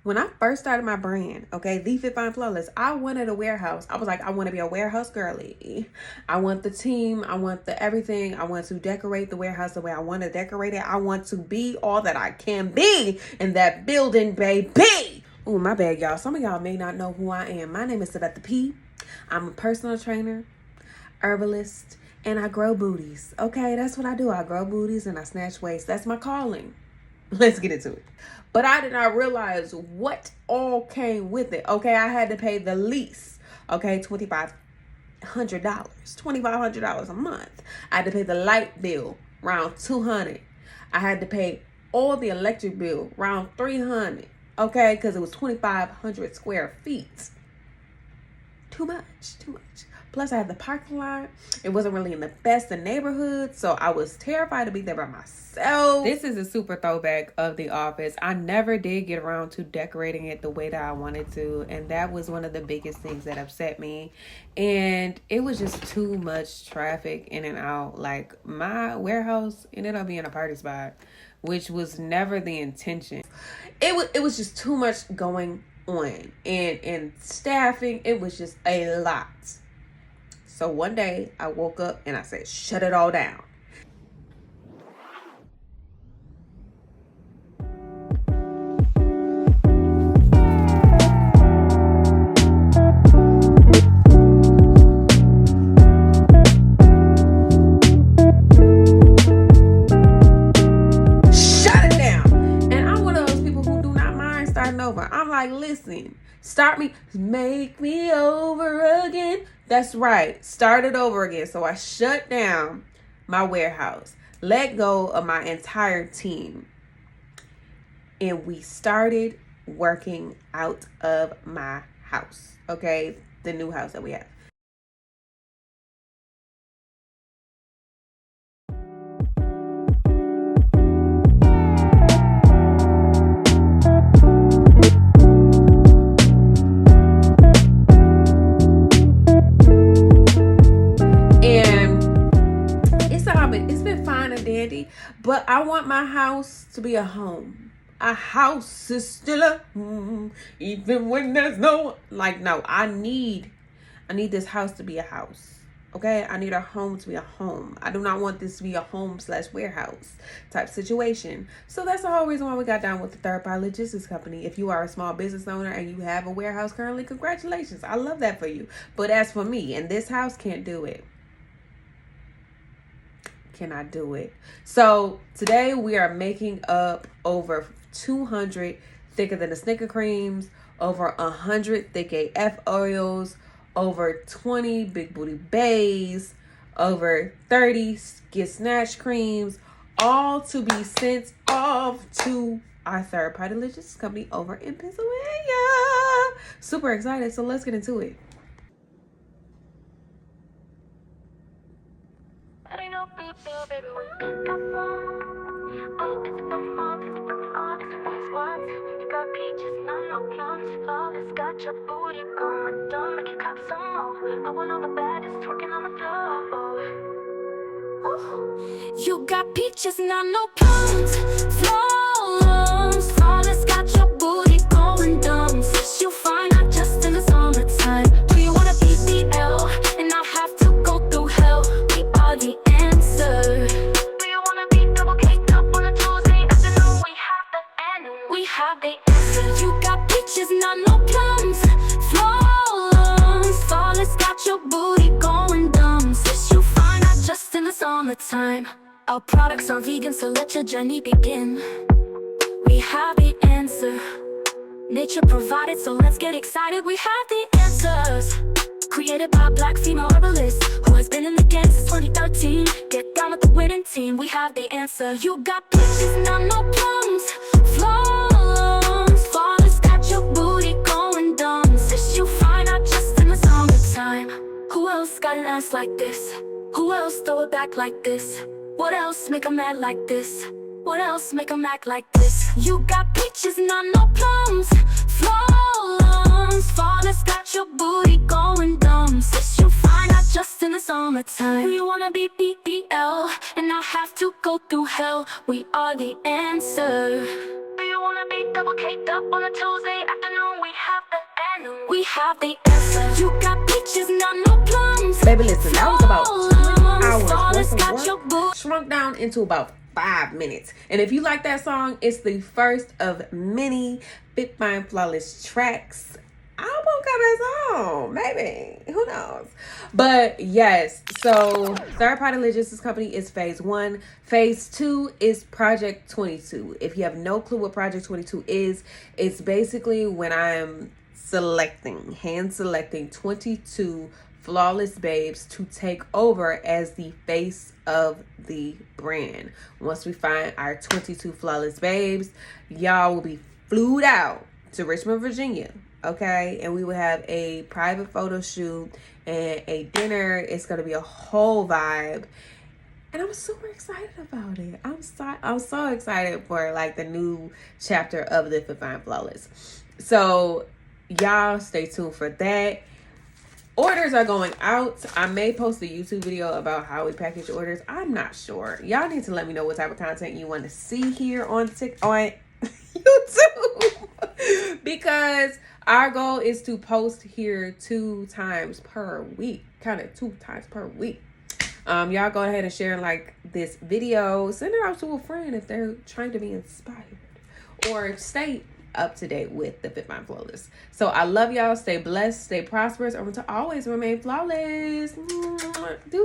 When I first started my brand, okay, The Fit Fine Flawless, I wanted a warehouse. I was like, I want to be a warehouse girly. I want the team. I want the everything. I want to decorate the warehouse the way I want to decorate it. I want to be all that I can be in that building, baby. Oh, my bad, y'all. Some of y'all may not know who I am. My name is Samantha P. I'm a personal trainer, herbalist, and I grow booties. Okay, that's what I do. I grow booties and I snatch waist. That's my calling. Let's get into it. But I did not realize what all came with it. Okay, I had to pay the lease. Okay, $2,500 a month. I had to pay the light bill around $200. I had to pay all the electric bill around $300. Okay, because it was 2,500 square feet. Too much. Plus, I had the parking lot. It wasn't really in the best of neighborhoods, so I was terrified to be there by myself. This is a super throwback of The Office. I never did get around to decorating it the way that I wanted to, and that was one of the biggest things that upset me. And it was just too much traffic in and out. Like, my warehouse ended up being a party spot, which was never the intention. It was just too much going on, and staffing, it was just a lot. So one day I woke up and I said, shut it all down. Shut it down. And I'm one of those people who do not mind starting over. I'm like, listen, start me, make me over again. That's right. Start it over again. So I shut down my warehouse, let go of my entire team, and we started working out of my house. Okay, the new house that we have. It's been fine and dandy, but I want my house to be a home. A house is still a home, even when there's no no. I need this house to be a house. Okay, I need our home to be a home. I do not want this to be a home/warehouse type situation. So that's the whole reason why we got down with the Third Party Logistics Company. If you are a small business owner and you have a warehouse currently, congratulations. I love that for you. But as for me, and this house can't do it. Cannot do it. So today we are making up over 200 thicker than the Snicker creams, over 100 thick AF oils, over 20 big booty bays, over 30 get snatch creams, all to be sent off to our third party logistics company over in Pennsylvania. Super excited. So let's get into it. Got your booty going dumb, make you clap some more. I want all the baddest twerking on the floor. You got peaches, not no plums. Flawless, flawless, got your booty going dumb. Since you find out just in the summertime. Do you wanna be BL and not have to go through hell? We are the answer. Do you wanna be double caked up on a Tuesday afternoon? We have the answer. We have the answer. You got peaches, not no plums. Flawless, flawless, got your booty going dumb. Since you find out just in the summertime. Our products are vegan, so let your journey begin. We have the answer. Nature provided, so let's get excited. We have the answers. Created by a black female herbalist who has been in the game since 2013. Get down with the winning team. We have the answer. You got peaches, not no plums. Flawless, flawless, got your booty going dumb. Since you find out just in the summertime. Who else got an ass like this? Who else throw it back like this? What else make 'em mad like this? What else make 'em act like this? You got peaches, not no plums. Flawless, flawless, got your booty going dumb. Since you find out just in the summertime. Do you wanna be BBL and not have to go through hell? We are the answer. Do you wanna be double caked up on a Tuesday have the answer. You got peaches, not no plums. Baby, listen, that was about 20 hours Flawless, worth got of your work, boo. shrunk down into about 5 minutes. And if you like that song, it's the first of many Fit Fine Flawless tracks. Album coming soon, maybe. Who knows? But yes, so third party logistics company is phase 1. Phase 2 is Project 22. If you have no clue what Project 22 is, it's basically when I'm hand selecting 22 flawless babes to take over as the face of the brand. Once we find our 22 flawless babes, y'all will be flew out to Richmond, Virginia. Okay, and we will have a private photo shoot and a dinner. It's gonna be a whole vibe, and I'm super excited about it. I'm so excited for like the new chapter of the Fit Fine Flawless. So y'all stay tuned for that. Orders are going out. I may post a YouTube video about how we package orders. I'm not sure. Y'all need to let me know what type of content you want to see here on YouTube, because our goal is to post here 2 times per week. Kind of 2 times per week. Y'all go ahead and share like this video. Send it out to a friend if they're trying to be inspired or stay up to date with the Fit Fine Flawless. So I love y'all. Stay blessed, stay prosperous, and to always remain flawless. Do